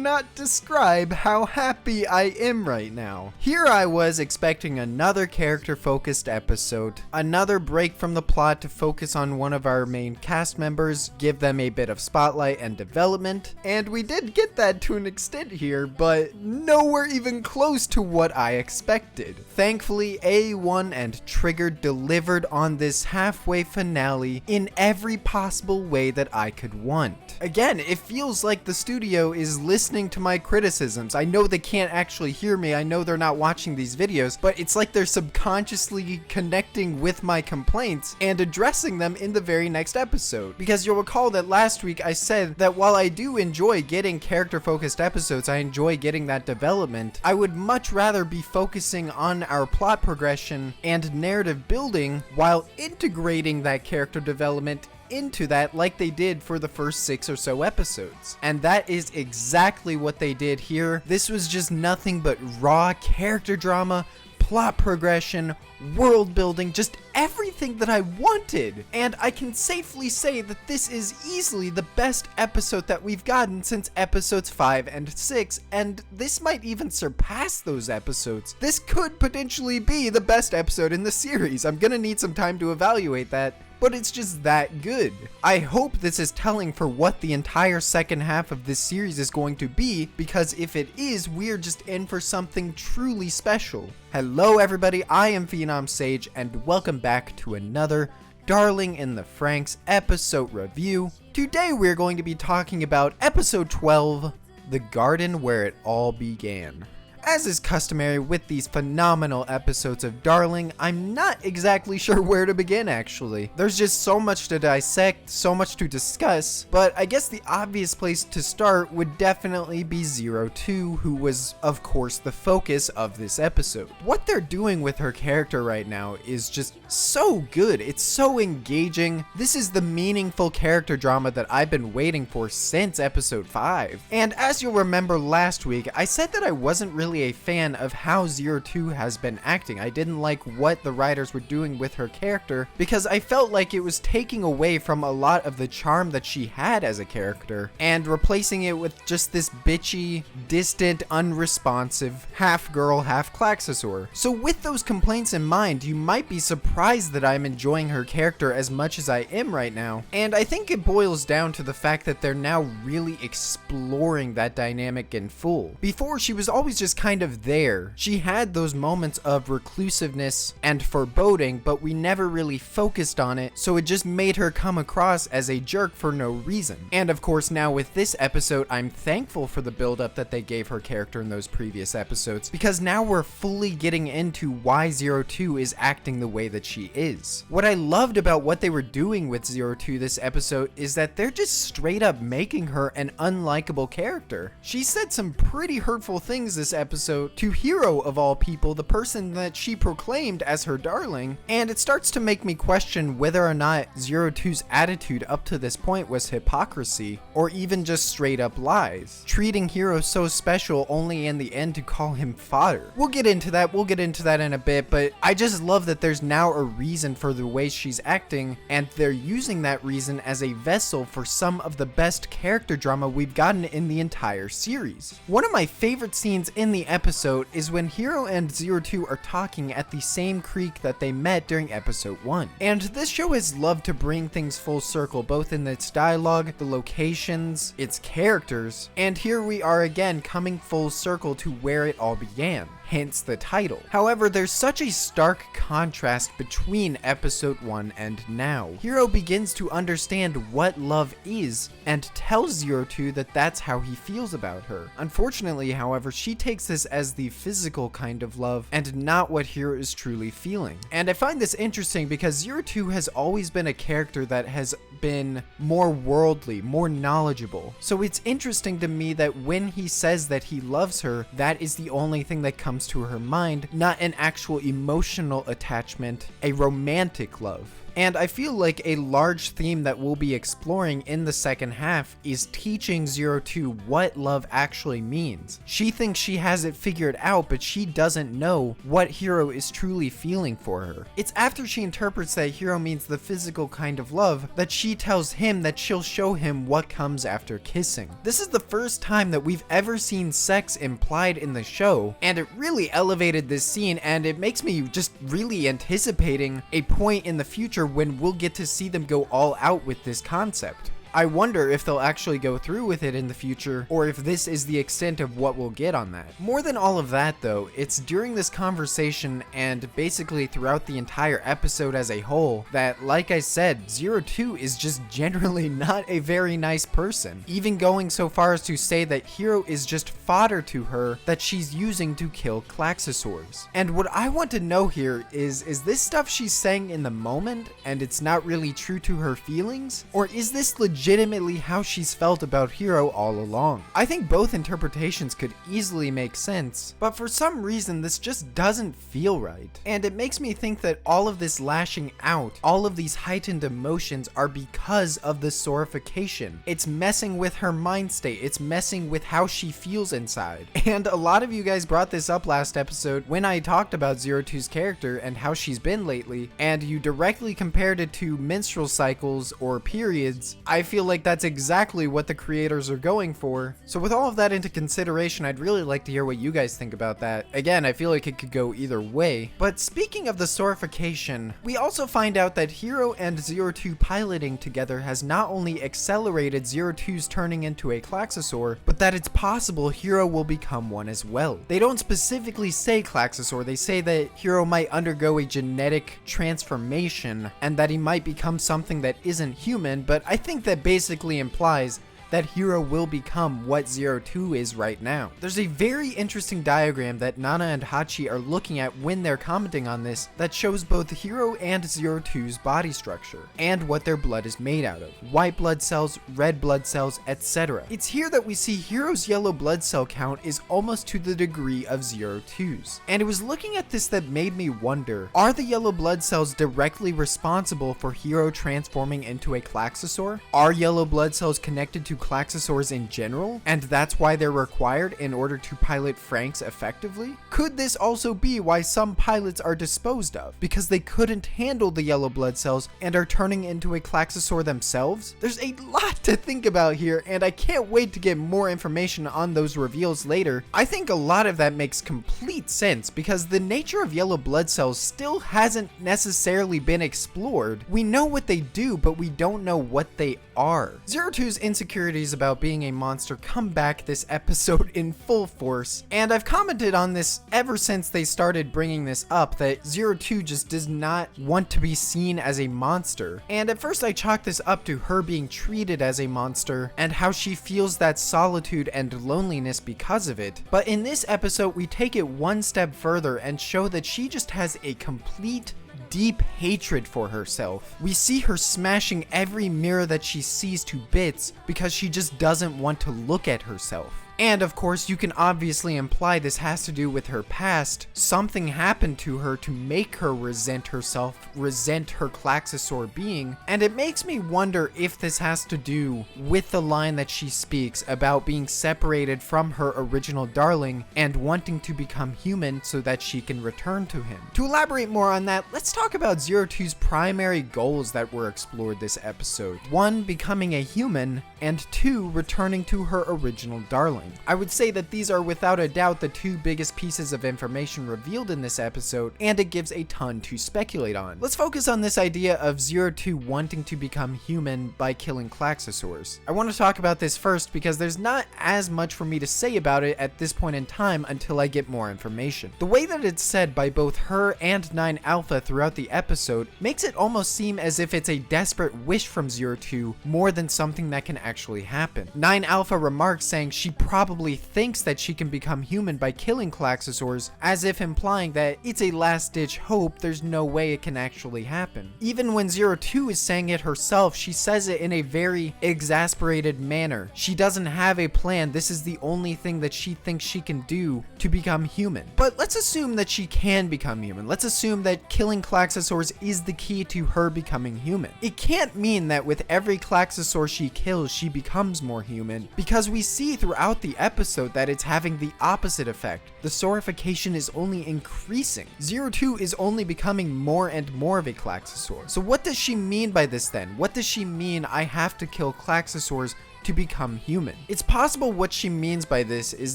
cannot describe how happy I am right now. Here I was expecting another character-focused episode, another break from the plot to focus on one of our main cast members, give them a bit of spotlight and development, and we did get that to an extent here, but nowhere even close to what I expected. Thankfully, A1 and Trigger delivered on this halfway finale in every possible way that I could want. Again, it feels like the studio is listening to my criticisms. I know they can't actually hear me, I know they're not watching these videos, but it's like they're subconsciously connecting with my complaints and addressing them in the very next episode. Because you'll recall that last week I said that while I do enjoy getting character-focused episodes, I enjoy getting that development, I would much rather be focusing on our plot progression and narrative building while integrating that character development into that like they did for the first 6 or so episodes. And that is exactly what they did here. This was just nothing but raw character drama, plot progression, world building, just everything that I wanted. And I can safely say that this is easily the best episode that we've gotten since episodes 5 and 6, and this might even surpass those episodes. This could potentially be the best episode in the series. I'm gonna need some time to evaluate that, but it's just that good. I hope this is telling for what the entire second half of this series is going to be, because if it is, we're just in for something truly special. Hello everybody, I am PhenomSage, and welcome back to another Darling in the Franxx episode review. Today we're going to be talking about episode 12, The Garden Where It All Began. As is customary with these phenomenal episodes of Darling, I'm not exactly sure where to begin actually. There's just so much to dissect, so much to discuss, but I guess the obvious place to start would definitely be 02, who was of course the focus of this episode. What they're doing with her character right now is just so good, it's so engaging. This is the meaningful character drama that I've been waiting for since episode 5. And as you'll remember last week, I said that I wasn't really a fan of how 02 has been acting. I didn't like what the writers were doing with her character because I felt like it was taking away from a lot of the charm that she had as a character and replacing it with just this bitchy, distant, unresponsive, half girl, half Klaxosaur. So with those complaints in mind, you might be surprised that I'm enjoying her character as much as I am right now. And I think it boils down to the fact that they're now really exploring that dynamic in full. Before, she was always just kind of there. She had those moments of reclusiveness and foreboding, but we never really focused on it, so it just made her come across as a jerk for no reason. And of course now with this episode, I'm thankful for the build-up that they gave her character in those previous episodes, because now we're fully getting into why 02 is acting the way that she is. What I loved about what they were doing with 02 this episode is that they're just straight up making her an unlikable character. She said some pretty hurtful things this episode to Hero of all people, the person that she proclaimed as her darling, and it starts to make me question whether or not 02's attitude up to this point was hypocrisy or even just straight up lies, treating Hero so special only in the end to call him fodder. We'll get into that in a bit, but I just love that there's now a reason for the way she's acting, and they're using that reason as a vessel for some of the best character drama we've gotten in the entire series. One of my favorite scenes in the episode is when Hero and 02 are talking at the same creek that they met during episode 1. And this show has loved to bring things full circle, both in its dialogue, the locations, its characters, and here we are again coming full circle to where it all began. Hence the title. However, there's such a stark contrast between episode 1 and now. Hero begins to understand what love is and tells 02 that that's how he feels about her. Unfortunately, however, she takes this as the physical kind of love and not what Hero is truly feeling. And I find this interesting because 02 has always been a character that has been more worldly, more knowledgeable. So it's interesting to me that when he says that he loves her, that is the only thing that comes to her mind, not an actual emotional attachment, a romantic love. And I feel like a large theme that we'll be exploring in the second half is teaching 02 what love actually means. She thinks she has it figured out, but she doesn't know what Hiro is truly feeling for her. It's after she interprets that Hiro means the physical kind of love that she tells him that she'll show him what comes after kissing. This is the first time that we've ever seen sex implied in the show, and it really elevated this scene, and it makes me just really anticipating a point in the future when we'll get to see them go all out with this concept. I wonder if they'll actually go through with it in the future, or if this is the extent of what we'll get on that. More than all of that though, it's during this conversation and basically throughout the entire episode as a whole that, like I said, 02 is just generally not a very nice person. Even going so far as to say that Hiro is just fodder to her that she's using to kill Klaxosaurs. And what I want to know here is this stuff she's saying in the moment and it's not really true to her feelings? Or is this legitimately how she's felt about Hiro all along? I think both interpretations could easily make sense, but for some reason this just doesn't feel right. And it makes me think that all of this lashing out, all of these heightened emotions are because of the Sorafication. It's messing with her mind state, it's messing with how she feels inside. And a lot of you guys brought this up last episode when I talked about 02's character and how she's been lately, and you directly compared it to menstrual cycles or periods. I feel like that's exactly what the creators are going for. So with all of that into consideration, I'd really like to hear what you guys think about that. Again, I feel like it could go either way. But speaking of the Sorafication, we also find out that Hiro and 02 piloting together has not only accelerated 02's turning into a Klaxosaur, but that it's possible Hiro will become one as well. They don't specifically say Klaxosaur, they say that Hiro might undergo a genetic transformation and that he might become something that isn't human, but I think that basically implies that Hiro will become what 02 is right now. There's a very interesting diagram that Nana and Hachi are looking at when they're commenting on this that shows both Hiro and 02's body structure and what their blood is made out of. White blood cells, red blood cells, etc. It's here that we see Hiro's yellow blood cell count is almost to the degree of 02's. And it was looking at this that made me wonder, are the yellow blood cells directly responsible for Hiro transforming into a Klaxosaur? Are yellow blood cells connected to Klaxosaurs in general, and that's why they're required in order to pilot Franxx effectively? Could this also be why some pilots are disposed of, because they couldn't handle the yellow blood cells and are turning into a Klaxosaur themselves? There's a lot to think about here, and I can't wait to get more information on those reveals later. I think a lot of that makes complete sense, because the nature of yellow blood cells still hasn't necessarily been explored. We know what they do, but we don't know what they are. 02's insecurities about being a monster come back this episode in full force, and I've commented on this ever since they started bringing this up, that 02 just does not want to be seen as a monster. And at first I chalked this up to her being treated as a monster and how she feels that solitude and loneliness because of it. But in this episode we take it one step further and show that she just has a complete deep hatred for herself. We see her smashing every mirror that she sees to bits because she just doesn't want to look at herself. And of course, you can obviously imply this has to do with her past. Something happened to her to make her resent herself, resent her Klaxosaur being, and it makes me wonder if this has to do with the line that she speaks about being separated from her original darling and wanting to become human so that she can return to him. To elaborate more on that, let's talk about 02's primary goals that were explored this episode. 1, becoming a human, and 2, returning to her original darling. I would say that these are without a doubt the two biggest pieces of information revealed in this episode, and it gives a ton to speculate on. Let's focus on this idea of 02 wanting to become human by killing Klaxosaurs. I want to talk about this first because there's not as much for me to say about it at this point in time until I get more information. The way that it's said by both her and 9 Alpha throughout the episode makes it almost seem as if it's a desperate wish from 02 more than something that can actually happen. 9 Alpha remarks saying she probably thinks that she can become human by killing Klaxosaurs, as if implying that it's a last-ditch hope, there's no way it can actually happen. Even when 02 is saying it herself, she says it in a very exasperated manner. She doesn't have a plan. This is the only thing that she thinks she can do to become human. But let's assume that she can become human. Let's assume that killing Klaxosaurs is the key to her becoming human. It can't mean that with every Klaxosaur she kills, she becomes more human, because we see throughout the episode that it's having the opposite effect. The Sorafication is only increasing. 02 is only becoming more and more of a Klaxosaur. So what does she mean by this then? What does she mean I have to kill Klaxosaurs to become human? It's possible what she means by this is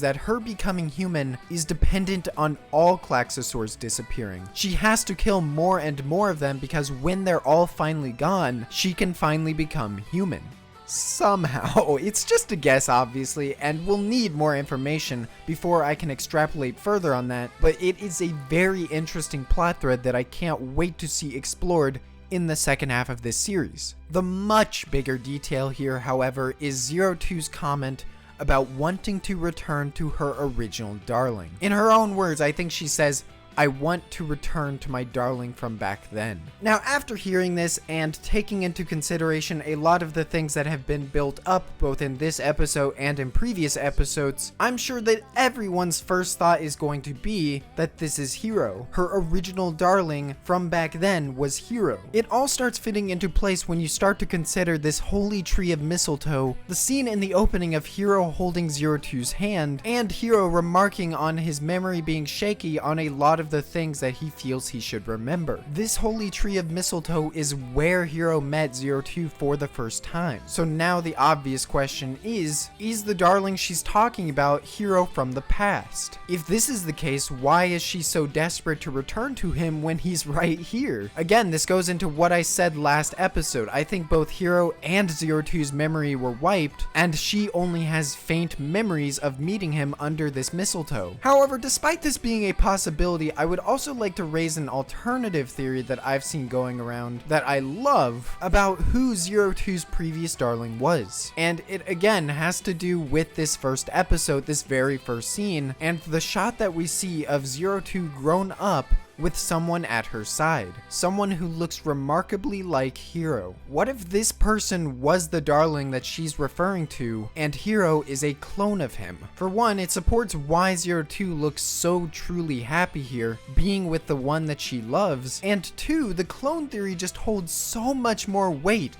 that her becoming human is dependent on all Klaxosaurs disappearing. She has to kill more and more of them because when they're all finally gone, she can finally become human. Somehow. It's just a guess, obviously, and we'll need more information before I can extrapolate further on that, but it is a very interesting plot thread that I can't wait to see explored in the second half of this series. The much bigger detail here, however, is 02's comment about wanting to return to her original darling. In her own words, I think she says, "I want to return to my darling from back then." Now, after hearing this and taking into consideration a lot of the things that have been built up both in this episode and in previous episodes, I'm sure that everyone's first thought is going to be that this is Hero. Her original darling from back then was Hero. It all starts fitting into place when you start to consider this holy tree of mistletoe, the scene in the opening of Hero holding 02's hand, and Hero remarking on his memory being shaky on a lot of the things that he feels he should remember. This holy tree of mistletoe is where Hero met 02 for the first time. So now the obvious question is the darling she's talking about Hero from the past? If this is the case, why is she so desperate to return to him when he's right here? Again, this goes into what I said last episode. I think both Hero and 02's memory were wiped, and she only has faint memories of meeting him under this mistletoe. However, despite this being a possibility, I would also like to raise an alternative theory that I've seen going around that I love about who 02's previous darling was. And it again has to do with this first episode, this very first scene, and the shot that we see of 02 grown up with someone at her side. Someone who looks remarkably like Hero. What if this person was the darling that she's referring to, and Hero is a clone of him? For one, it supports why 02 looks so truly happy here, being with the one that she loves, and two, the clone theory just holds so much more weight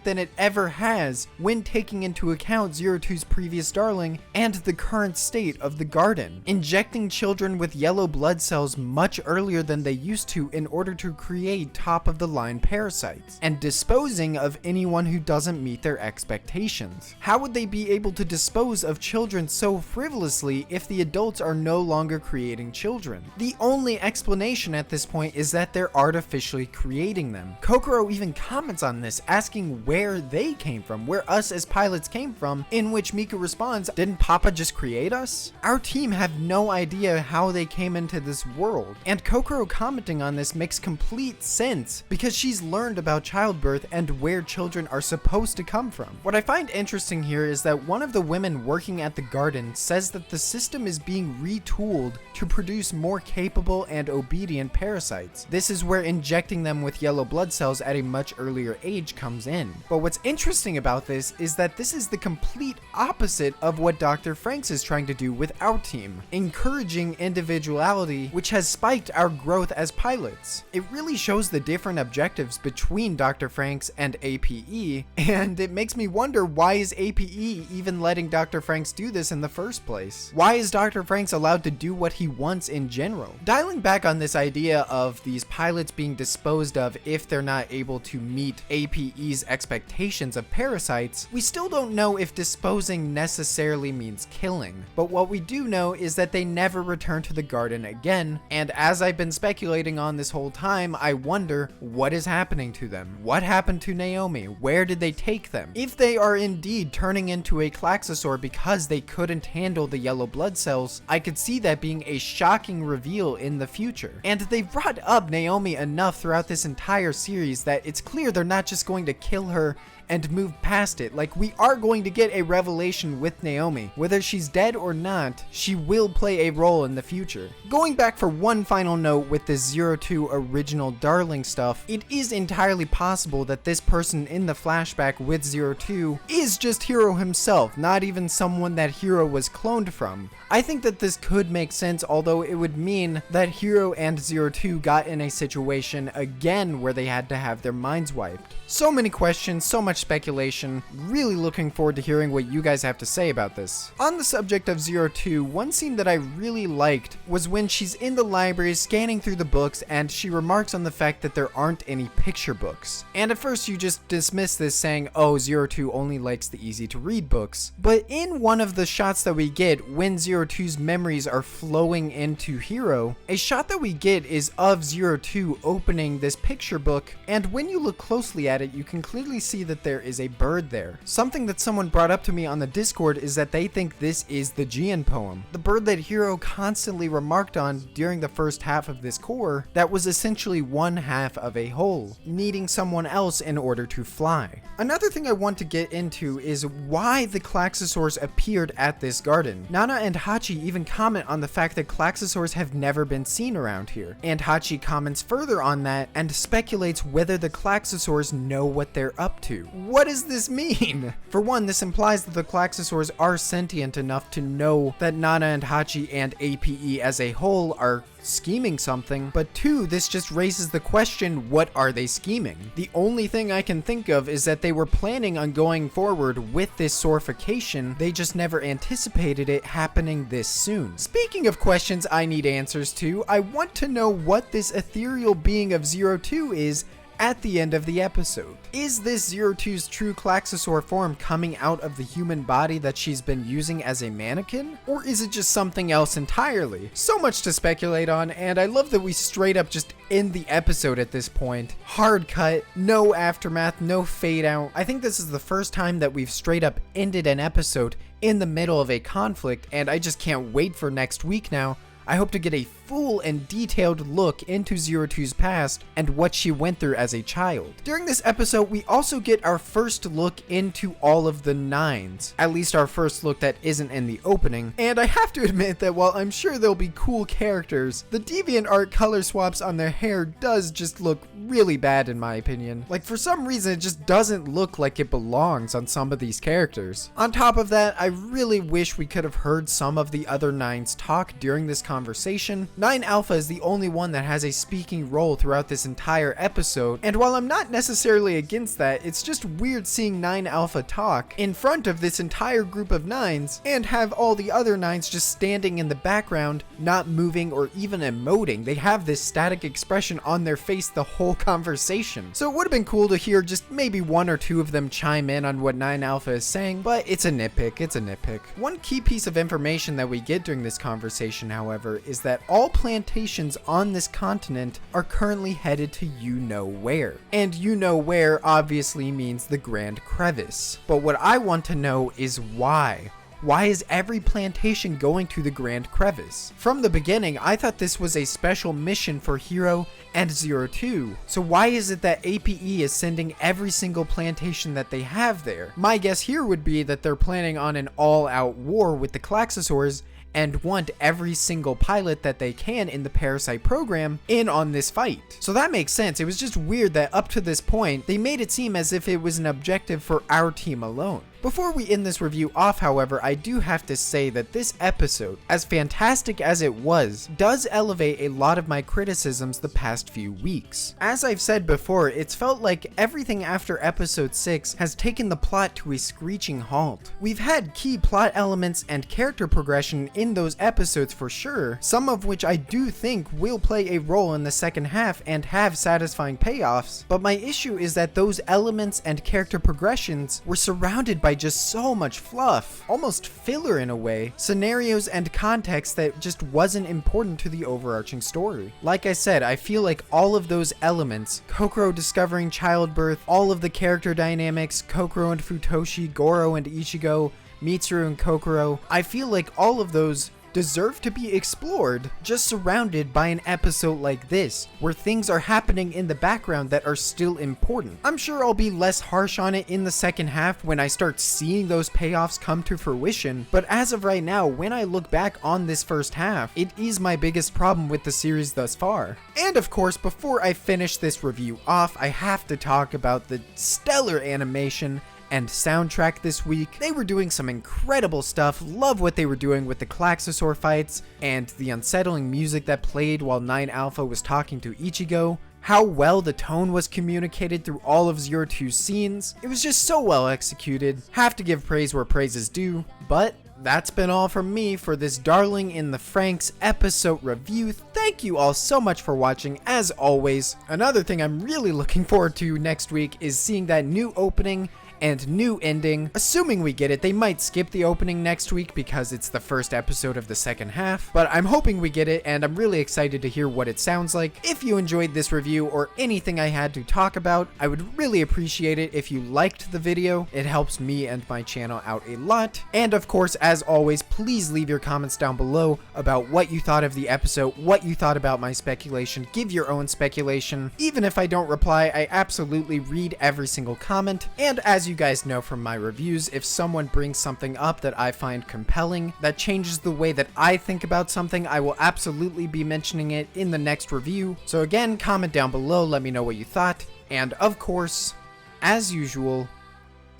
than it ever has when taking into account 02's previous darling and the current state of the garden. Injecting children with yellow blood cells much earlier than they used to in order to create top-of-the-line parasites, and disposing of anyone who doesn't meet their expectations. How would they be able to dispose of children so frivolously if the adults are no longer creating children? The only explanation at this point is that they're artificially creating them. Kokoro even comments on this, asking where they came from, where us as pilots came from, in which Mika responds, "Didn't Papa just create us?" Our team have no idea how they came into this world, and Kokoro commenting on this makes complete sense because she's learned about childbirth and where children are supposed to come from. What I find interesting here is that one of the women working at the garden says that the system is being retooled to produce more capable and obedient parasites. This is where injecting them with yellow blood cells at a much earlier age comes in. But what's interesting about this is that this is the complete opposite of what Dr. Franxx is trying to do with our team, encouraging individuality, which has spiked our growth as pilots. It really shows the different objectives between Dr. Franxx and APE, and it makes me wonder, why is APE even letting Dr. Franxx do this in the first place? Why is Dr. Franxx allowed to do what he wants in general? Dialing back on this idea of these pilots being disposed of if they're not able to meet APE's expectations of parasites, we still don't know if disposing necessarily means killing. But what we do know is that they never return to the garden again, and as I've been speculating on this whole time, I wonder what is happening to them. What happened to Naomi? Where did they take them? If they are indeed turning into a Klaxosaur because they couldn't handle the yellow blood cells, I could see that being a shocking reveal in the future. And they've brought up Naomi enough throughout this entire series that it's clear they're not just going to kill her and move past it. Like, we are going to get a revelation with Naomi. Whether she's dead or not, she will play a role in the future. Going back for one final note with this 02 original Darling stuff, it is entirely possible that this person in the flashback with 02 is just Hiro himself, not even someone that Hiro was cloned from. I think that this could make sense, although it would mean that Hiro and 02 got in a situation again where they had to have their minds wiped. So many questions, so much speculation. Really looking forward to hearing what you guys have to say about this. On the subject of 02, one scene that I really liked was when she's in the library scanning through the books and she remarks on the fact that there aren't any picture books. And at first you just dismiss this saying, oh, 02 only likes the easy to read books. But in one of the shots that we get when 02's memories are flowing into Hiro, a shot that we get is of 02 opening this picture book, and when you look closely at it, you can clearly see that there is a bird there. Something that someone brought up to me on the Discord is that they think this is the Jian poem, the bird that Hiro constantly remarked on during the first half of this core that was essentially one half of a whole, needing someone else in order to fly. Another thing I want to get into is why the Klaxosaurs appeared at this garden. Nana and Hachi even comment on the fact that Klaxosaurs have never been seen around here, and Hachi comments further on that and speculates whether the Klaxosaurs know what they're up to. What does this mean? For one, this implies that the Klaxosaurs are sentient enough to know that Nana and Hachi and APE as a whole are scheming something, but two, this just raises the question, what are they scheming? The only thing I can think of is that they were planning on going forward with this Sorafication, they just never anticipated it happening this soon. Speaking of questions I need answers to, I want to know what this ethereal being of 02 is at the end of the episode. Is this 02's true Klaxosaur form coming out of the human body that she's been using as a mannequin? Or is it just something else entirely? So much to speculate on, and I love that we straight up just end the episode at this point. Hard cut, no aftermath, no fade out. I think this is the first time that we've straight up ended an episode in the middle of a conflict, and I just can't wait for next week now. I hope to get a full and detailed look into 02's past and what she went through as a child. During this episode, we also get our first look into all of the nines, at least our first look that isn't in the opening, and I have to admit that while I'm sure there'll be cool characters, the DeviantArt color swaps on their hair does just look really bad in my opinion. Like, for some reason it just doesn't look like it belongs on some of these characters. On top of that, I really wish we could have heard some of the other nines talk during this conversation. 9 Alpha is the only one that has a speaking role throughout this entire episode, and while I'm not necessarily against that, it's just weird seeing 9 Alpha talk in front of this entire group of nines and have all the other nines just standing in the background, not moving or even emoting. They have this static expression on their face the whole conversation. So it would have been cool to hear just maybe one or two of them chime in on what 9 Alpha is saying, but it's a nitpick, it's a nitpick. One key piece of information that we get during this conversation, however, is that all plantations on this continent are currently headed to you-know-where. And you-know-where obviously means the Grand Crevice. But what I want to know is why. Why is every plantation going to the Grand Crevice? From the beginning, I thought this was a special mission for Hiro and 02. So why is it that APE is sending every single plantation that they have there? My guess here would be that they're planning on an all-out war with the Klaxosaurs and want every single pilot that they can in the Parasite program in on this fight. So that makes sense. It was just weird that up to this point, they made it seem as if it was an objective for our team alone. Before we end this review off, however, I do have to say that this episode, as fantastic as it was, does elevate a lot of my criticisms the past few weeks. As I've said before, it's felt like everything after episode 6 has taken the plot to a screeching halt. We've had key plot elements and character progression in those episodes for sure, some of which I do think will play a role in the second half and have satisfying payoffs, but my issue is that those elements and character progressions were surrounded by just so much fluff, almost filler in a way, scenarios and context that just wasn't important to the overarching story. Like I said, I feel like all of those elements, Kokoro discovering childbirth, all of the character dynamics, Kokoro and Futoshi, Goro and Ichigo, Mitsuru and Kokoro, I feel like all of those deserve to be explored, just surrounded by an episode like this, where things are happening in the background that are still important. I'm sure I'll be less harsh on it in the second half when I start seeing those payoffs come to fruition, but as of right now, when I look back on this first half, it is my biggest problem with the series thus far. And of course, before I finish this review off, I have to talk about the stellar animation and soundtrack this week. They were doing some incredible stuff. Love what they were doing with the Klaxosaur fights and the unsettling music that played while 9 Alpha was talking to Ichigo. How well the tone was communicated through all of 02's scenes. It was just so well executed. Have to give praise where praise is due. But that's been all from me for this Darling in the Franxx episode review. Thank you all so much for watching, as always. Another thing I'm really looking forward to next week is seeing that new opening and new ending. Assuming we get it, they might skip the opening next week because it's the first episode of the second half, but I'm hoping we get it, and I'm really excited to hear what it sounds like. If you enjoyed this review or anything I had to talk about, I would really appreciate it if you liked the video. It helps me and my channel out a lot. And of course, as always, please leave your comments down below about what you thought of the episode, what you thought about my speculation. Give your own speculation. Even if I don't reply, I absolutely read every single comment. And as you guys know from my reviews, if someone brings something up that I find compelling, that changes the way that I think about something, I will absolutely be mentioning it in the next review. So again, comment down below, let me know what you thought. And of course, as usual,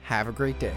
have a great day.